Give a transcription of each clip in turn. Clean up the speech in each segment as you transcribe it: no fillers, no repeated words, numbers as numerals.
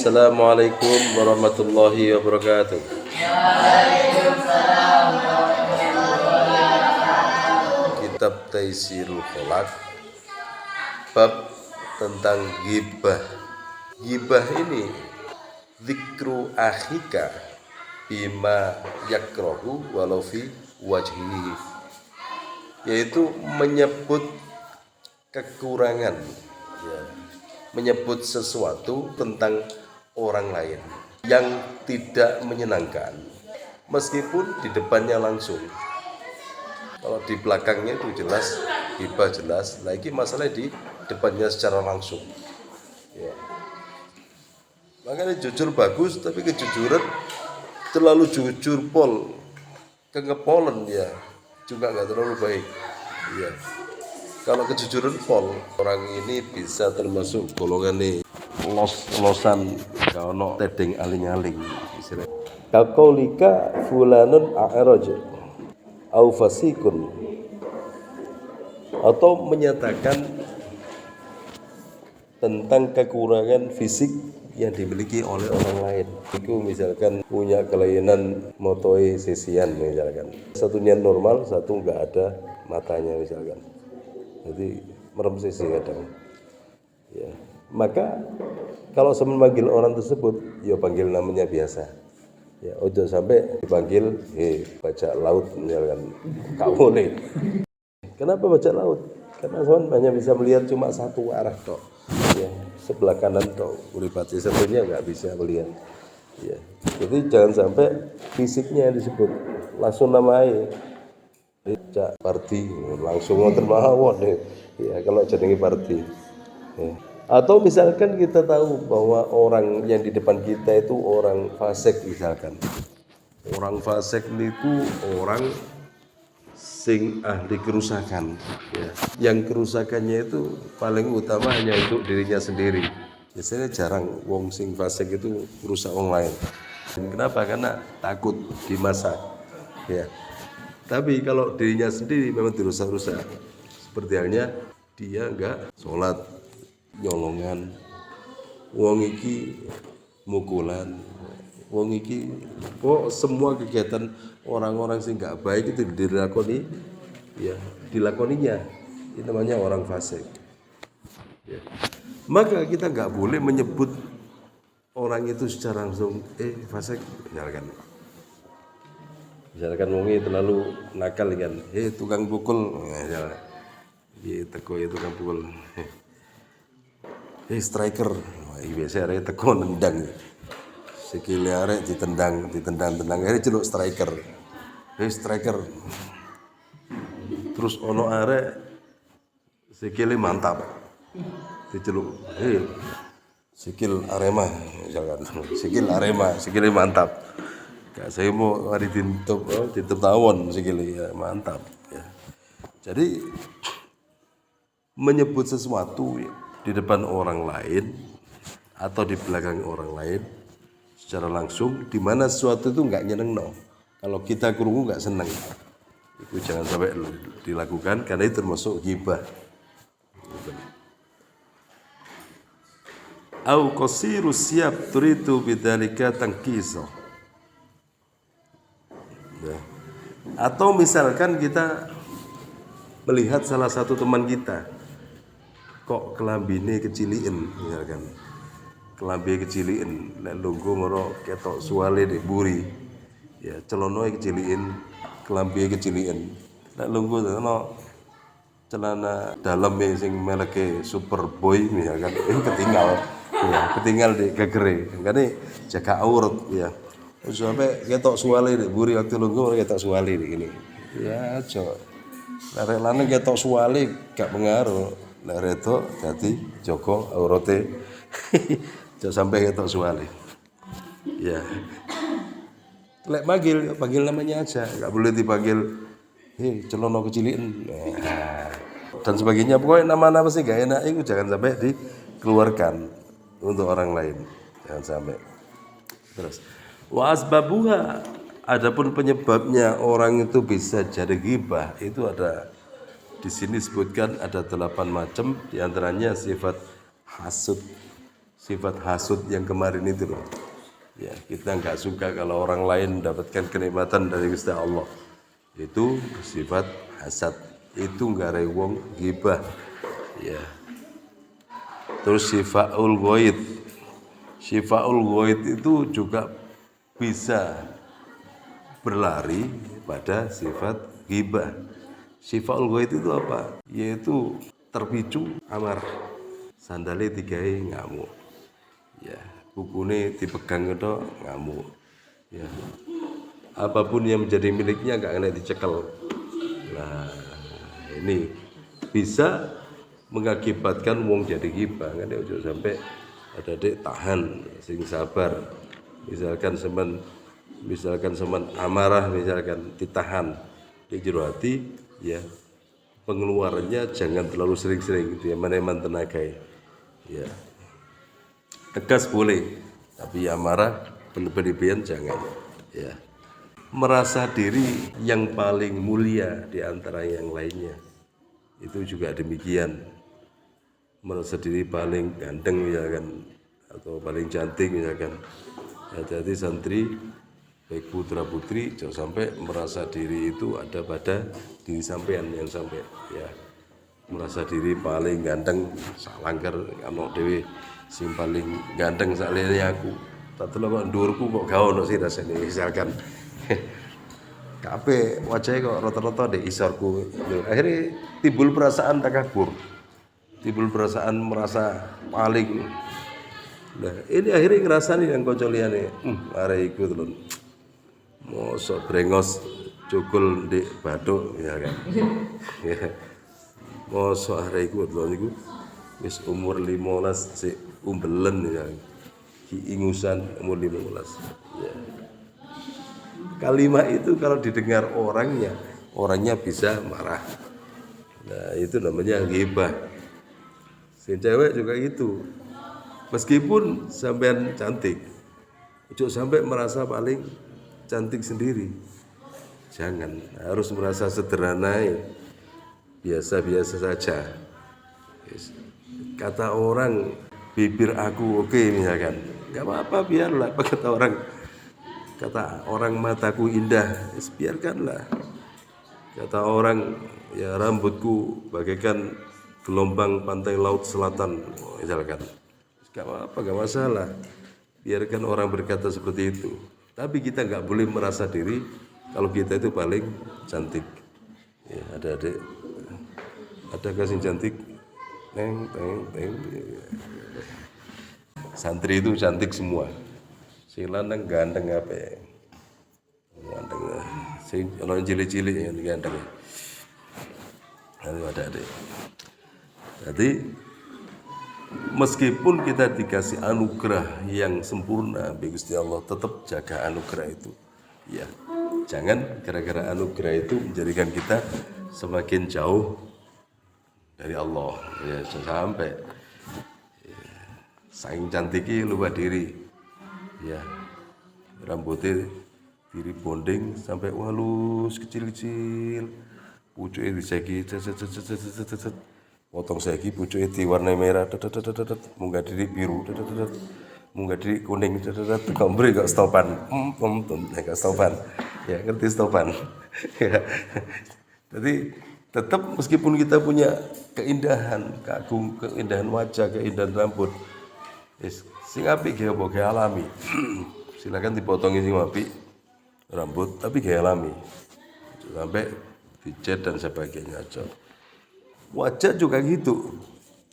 Assalamualaikum warahmatullahi wabarakatuh. Kitab Taisirul Kholaq, bab tentang ghibah. Ghibah ini dzikru akhika bima yakrahu walau fi wajhihi, yaitu menyebut kekurangan, ya, menyebut sesuatu tentang orang lain yang tidak menyenangkan, meskipun di depannya langsung. Kalau di belakangnya itu jelas, ghibah jelas, lagi masalah di depannya secara langsung, ya. Makanya jujur bagus, tapi kejujuran terlalu jujur kengepolen, ya, juga nggak terlalu baik, ya. Kalau kejujuran orang ini bisa termasuk golongan nih los-losan, kalau tedeng aling-aling istilah. Kaqaulika fulanun a'raj au fasikun, atau menyatakan tentang kekurangan fisik yang dimiliki oleh orang lain. Itu misalkan punya kelainan motoi sisian misalkan. Satunya normal, satu enggak ada matanya misalkan. Jadi merem sisi kadang, ya. Maka kalau saya memanggil orang tersebut, ya panggil namanya biasa, ya. Ojo sampai dipanggil bajak laut misalkan, gak boleh. Kenapa bajak laut? Karena saya hanya bisa melihat cuma satu arah toh, ya, sebelah kanan toh, uripati satunya nggak bisa melihat, ya. Jadi jangan sampai fisiknya disebut, langsung namanya Cak Parti, langsung ngoten mawon, ya, kalau jenenge Parti, ya. Atau misalkan kita tahu bahwa orang yang di depan kita itu orang fasik misalkan. Orang fasik itu orang sing ahli kerusakan, ya. Yang kerusakannya itu paling utama hanya untuk dirinya sendiri. Biasanya jarang wong sing fasik itu merusak orang lain. Dan kenapa? Karena takut dimasak, ya. Tapi kalau dirinya sendiri memang dirusak-rusak. Seperti halnya dia enggak sholat, nyolongan, wong iki mukulan, wong iki, semua kegiatan orang-orang sing enggak baik itu dilakoni, ya, dilakoninya. Itu namanya orang fasik, ya. Maka kita enggak boleh menyebut orang itu secara langsung fasik, misalkan wongi terlalu nakal kan, tukang pukul, misalnya, teko tukang pukul, striker, biasa arek teko nendang, sikile arek ditendang, akhirnya celuk striker, striker, terus ono arek sikile mantap, diceluk, sikil Arema, misalkan, sikile mantap. Gak saya mau hari ditutup tawon sekali, ya, mantap, ya. Jadi menyebut sesuatu di depan orang lain atau di belakang orang lain secara langsung, di mana sesuatu itu nggak nyeneng, kalau kita krungu nggak seneng, itu jangan sampai dilakukan, karena itu termasuk ghibah. Au qasiru siyab turidu bidzalika tanqiso. Ya. Atau misalkan kita melihat salah satu teman kita, kok kelambine keciliin, misalkan kelambi keciliin, nek lungguh moro ketok suale di buri, ya, celonoe keciliin, kelambi keciliin, nek lungguh ono celana dalam sing mereke Superboy misalkan, ketinggal, ya, ketinggal di gegere, makanya jaga aurat, ya. Sampai ketok suale di buri waktu lungguh ketok suale di gini, ya, cok. Nek lanang ketok suale gak pengaruh, nek retok dadi joko aurate. Jangan sampai ketok suale, ya. Lek panggil namanya aja, gak boleh dipanggil celono kecilin, dan sebagainya. Pokoknya nama-nama sih gak enak itu jangan sampai dikeluarkan untuk orang lain, jangan sampai. Terus wa asbabuha, adapun penyebabnya orang itu bisa jadi ghibah itu ada di sini disebutkan ada 8 macam, diantaranya sifat hasud, sifat hasud yang kemarin itu loh. Ya, kita nggak suka kalau orang lain mendapatkan kenikmatan dari Gusti Allah. Itu sifat hasad. Itu nggak rewong ghibah. Ya. Terus syifaul ghaid. Syifaul ghaid itu juga bisa berlari pada sifat ghibah. Syifaul ghaid itu apa? Yaitu terpicu amarah. Sandale digawe ngamuk. Ya, bukune dipegang itu ngamuk. Ya. Apapun yang menjadi miliknya enggak kena dicekel. Nah, ini bisa mengakibatkan wong jadi ghibah kan ya, ojo sampai ada dek tahan sing sabar. Misalkan semen amarah misalkan ditahan di jero hati ya. Pengeluarannya jangan terlalu sering-sering gitu ya, meneman tenaga ya. Tegas boleh, tapi amarah berlebihan jangan ya. Merasa diri yang paling mulia di antara yang lainnya itu juga demikian. Merasa diri paling ganteng misalkan atau paling cantik misalkan. Jadi santri baik putra putri jangan sampai merasa diri itu ada pada diri sampean yang sampai ya merasa diri paling ganteng salangker ana dhewe sing paling ganteng saliyane aku. Tak delok kok ndurku kok gak ono sih rasane misalkan. Kabeh wajahe kok rata-rata ndek isorku. Akhirnya timbul perasaan takabur. Timbul perasaan merasa paling. Nah, ini akhirnya ngrasani yang kanca liyane, arek iku telun. Mosok brengos cukul ndek bathuk ya kan. Mosok arek iku telun iku wis umur 15 sik umbelen ya. Ki ingusan umur 15. Ya. Kalimat itu kalau didengar orangnya bisa marah. Nah, itu namanya ghibah. Si cewek juga itu. Meskipun sampean cantik, ojo sampai merasa paling cantik sendiri. Jangan, harus merasa sederhana, biasa-biasa saja. Kata orang bibir aku oke misalkan, nggak apa-apa biarlah. Kata orang mataku indah, biarkanlah. Kata orang ya rambutku bagaikan gelombang pantai laut selatan, misalkan. Gak apa-apa, gak masalah. Biarkan orang berkata seperti itu. Tapi kita gak boleh merasa diri kalau kita itu paling cantik. Ya, ada kasih cantik. Teng. Santri itu cantik semua. Sing lanang ganteng apa ya? Ganteng. Sing ono cilik-cilik yang ganteng. Ada. Jadi meskipun kita dikasih anugerah yang sempurna, Gusti Allah tetap jaga anugerah itu. Ya, jangan gara-gara anugerah itu menjadikan kita semakin jauh dari Allah. Ya, sampai saking cantiknya lupa diri. Ya, rambutnya diri bonding sampai halus kecil-kecil, pucuknya disegi, potong segi pucuknya diwarnai merah, munggah diri biru, munggah diri kuning, kambre gak stopan, gak stopan, ya ngerti stopan. Jadi tetap meskipun kita punya keindahan, keindahan wajah, keindahan rambut, sing apik ge apa ge alami. Silakan dipotongi sing apik rambut tapi ge alami. Sampai dicat dan sebagainya aja. Wajah juga gitu.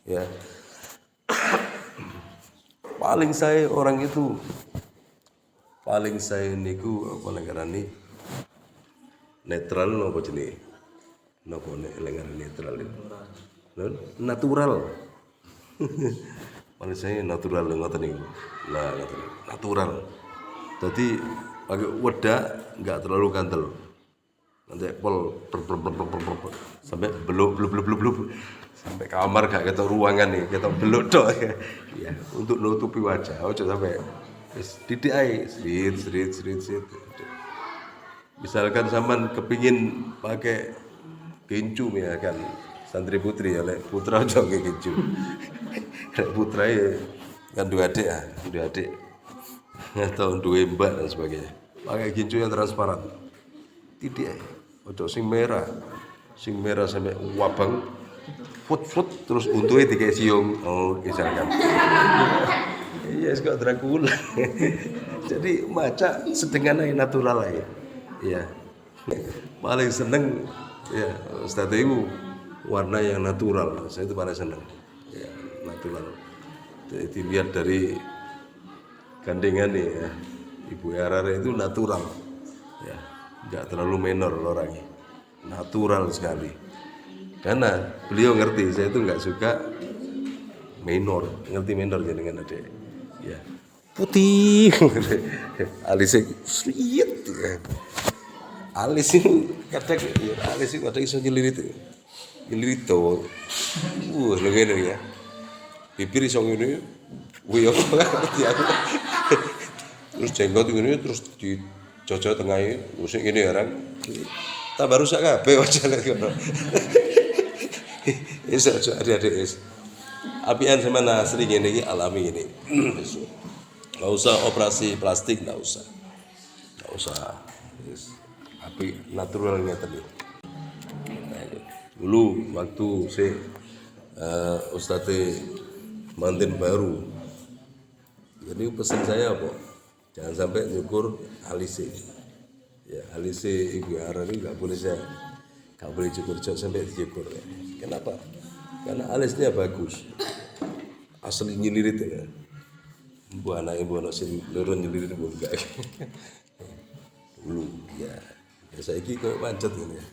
Ya. Paling saya orang itu paling saya niku apa lengarane netral napa jenenge? Napa lengarane netral itu? Natural. Paling saya natural ngoten niku. Lah ngoten. Natural. Jadi pakai wedak enggak terlalu kantel. Nanti pol sampai beluk sampai kamar gak ketok ruangan nih, ketok beluk tok ya. Untuk nutupi wajah, ojo sampai wis didik ae, srit. Misalkan sampean kepingin pakai gincu ya kan, santri putri ya lek putra aja nggih gincu. Lek putra ya kan dua adik atau dua mbak dan sebagainya. Pakai gincu yang transparan. Titik ojo sing merah sampai wabang fut terus untungnya dikasih siung misalkan. Iya, kok Dracula. Jadi maca sedengan aja natural aja. Ya. Paling seneng ya Ustadz itu warna yang natural. Saya itu paling seneng. Ya, natural. Jadi dilihat dari gandengan nih ya. Ibu Arara itu natural. Ya, enggak terlalu minor orangnya. Natural sekali. Karena beliau ngerti saya itu enggak suka minor, ngerti minor jenengan ada. Ya. Putih. Alisnya sliit. Alis itu kadang alis itu kadang iso nyelirit. Nyelirit tuh. Lho ngene ya. Bibir iso ngene. Kuwi apa ngerti aku. Terus jenggot ini terus dicocok tengahnya, musik ini orang tambah rusak kabeh wajah lek ngono. Wis adik-adik wis. Apian sama Nasri ngene iki alami ini. Enggak usah operasi plastik, enggak usah. Enggak usah. Wis api naturalnya tadi. Dulu waktu Ustadz mantin baru. Jadi pesan saya apa? Jangan sampai nyukur alise. Ya, alise Ibu Ara ini nggak boleh cukur sampai dicukur. Ya. Kenapa? Karena alisnya bagus. Asli nyelirit ya. Bu anak sing loro nyelirit bu enggak. Dulu ya. Saiki kok pancet ini ya.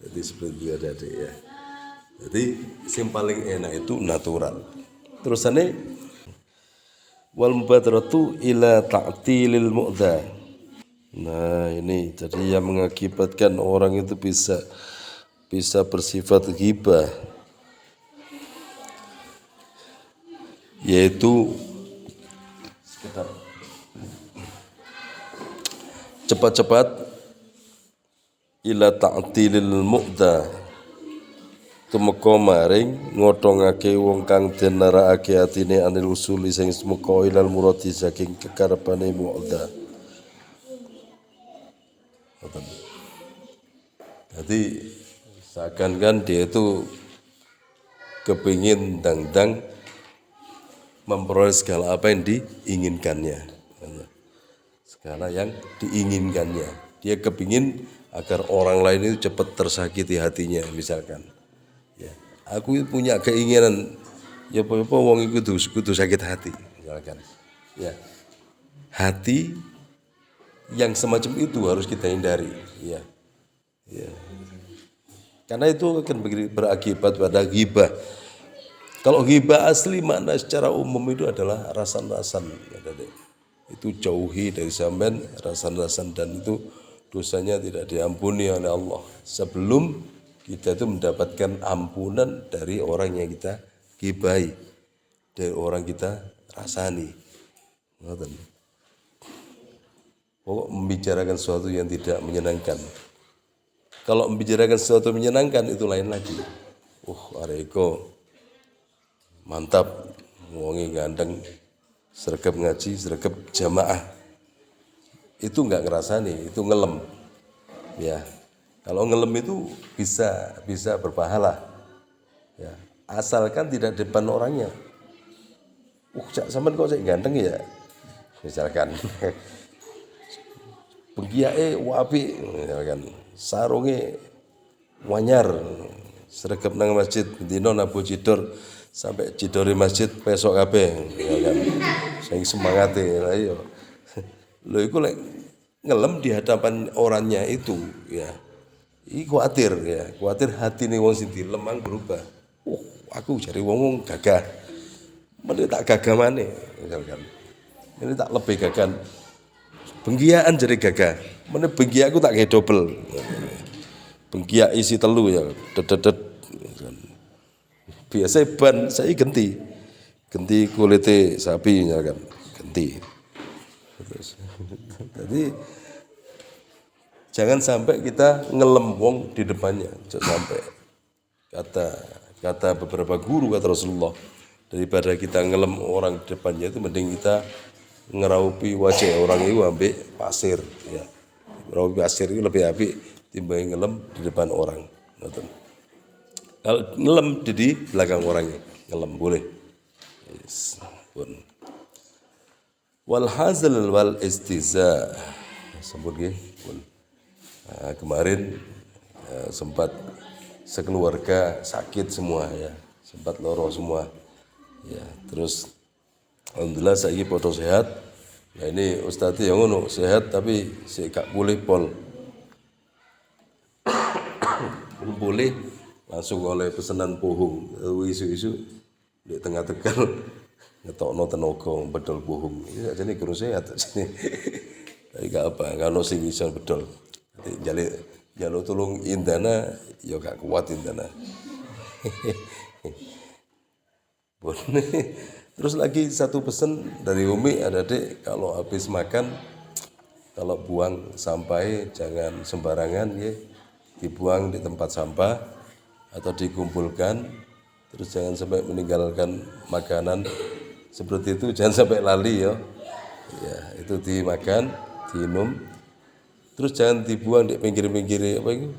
Jadi seperti ada ya. Jadi yang paling enak itu natural. Terusannya wal mubadaratu ila ta'tilil mu'dha. Nah, ini jadi yang mengakibatkan orang itu bisa bersifat ghibah, yaitu cepat-cepat ila ta'tilil mu'dha, tumeka maring ngotongake wong kang den narakake atine anil usuli sing semeka ilal muradi saking kekarepane mu'dha. Jadi seakan-akan dia itu kepingin dang-dang memperoleh segala apa yang diinginkannya. Segala yang diinginkannya. Dia kepingin agar orang lain itu cepat tersakiti hatinya misalkan. Ya, aku punya keinginan ya apa-apa wong iku kudu sakit hati misalkan. Ya. Hati yang semacam itu harus kita hindari, ya. Ya. Karena itu akan berakibat pada ghibah. Kalau ghibah asli makna secara umum itu adalah rasan-rasan. Itu jauhi dari sampean rasan-rasan dan itu dosanya tidak diampuni oleh Allah sebelum kita itu mendapatkan ampunan dari orang yang kita ghibahi, dari orang kita rasani. Pokok membicarakan sesuatu yang tidak menyenangkan. Kalau membicarakan sesuatu menyenangkan itu lain lagi. Areko mantap, wongi ganteng, sregep ngaji, sregep jamaah. Itu enggak ngerasani, itu ngelem. Ya. Kalau ngelem itu bisa berpahala. Ya, asalkan tidak depan orangnya. Cak sampean kok cek ganteng ya. Misalkan. Pengkiake wapi misalkan. Sarunge wanyar. Sregep nang masjid dina nabu cidor sampai cidori masjid besok kabeh misalkan. Sing semangate lha iya. Lho iku lek ngelem di hadapan orangnya itu ya. Iki kuatir hatine wong sing dilemang berubah. Aku jare wong gagah. Mene tak gagah maneh misalkan. Ini tak lebih gagah. Bengkiaan jare gagah. Mene bengkiaku tak gawe dobel. Bengkiak isi telu ya. Dedet. Biasa ban saya genti kulite sapi misalkan. Genti. Jadi jangan sampai kita ngelem wong di depannya, jangan sampai Kata beberapa guru, kata Rasulullah, daripada kita ngelem orang di depannya itu mending kita ngeraupi wajah orang itu ambil pasir, ya. Ngeraupi pasir itu lebih apik timbang ngelem di depan orang. Ngoten. Kalau ngelem di belakang orangnya, ngelem boleh. Yes. Pun. Wal hazal wal istiza. Sebut nggih, pun. Nah, kemarin sempat sekeluarga sakit semua ya, sempat loro semua ya, terus alhamdulillah saya podo sehat. Nah ini Ustadz yang ngono sehat tapi saya gak boleh pol boleh langsung oleh pesanan pohong isu-isu di tengah Tegal ngetokno tenaga bedol pohong ini aja nih kurang sehat sini tapi gak apa kalau sing iso bedol jaluk tolong indana, ya gak kuat indana. Terus lagi satu pesan dari Umi, ada dek kalau habis makan, kalau buang sampah jangan sembarangan ya, dibuang di tempat sampah atau dikumpulkan, terus jangan sampai meninggalkan makanan seperti itu, jangan sampai lali ya. Ya itu dimakan, diminum. Terus jangan dibuang di pinggir-pinggir apa itu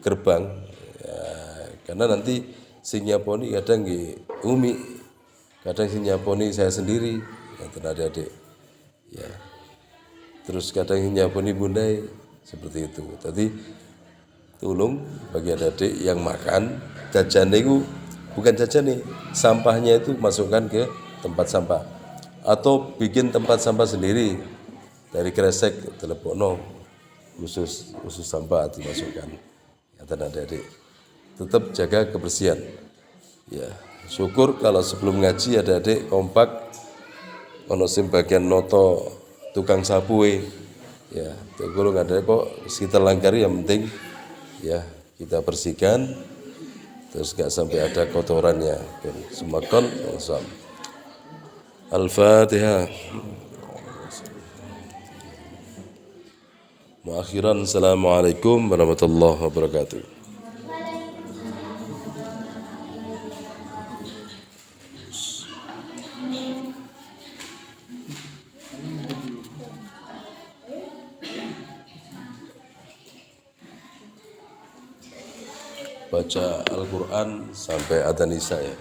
gerbang, ya, karena nanti sing nyaponi kadang Umi, kadang sing nyaponi saya sendiri, ya adik-adik, ya. Terus kadang sing nyaponi bundai seperti itu. Tadi tolong bagi adik-adik yang makan jajan itu bukan jajan nih, sampahnya itu masukkan ke tempat sampah atau bikin tempat sampah sendiri dari kresek telepon khusus sampah dimasukkan. Ya, adik-adik tetap jaga kebersihan. Ya, syukur kalau sebelum ngaji adik-adik kompak ono sing bagian noto tukang sapu ya, kalau nggak ada kok kita langgari yang penting ya kita bersihkan terus gak sampai ada kotorannya. Semakon Al-Fatihah. Muakhiran, assalamualaikum warahmatullahi wabarakatuh. Baca Al-Quran sampai adzan isya ya.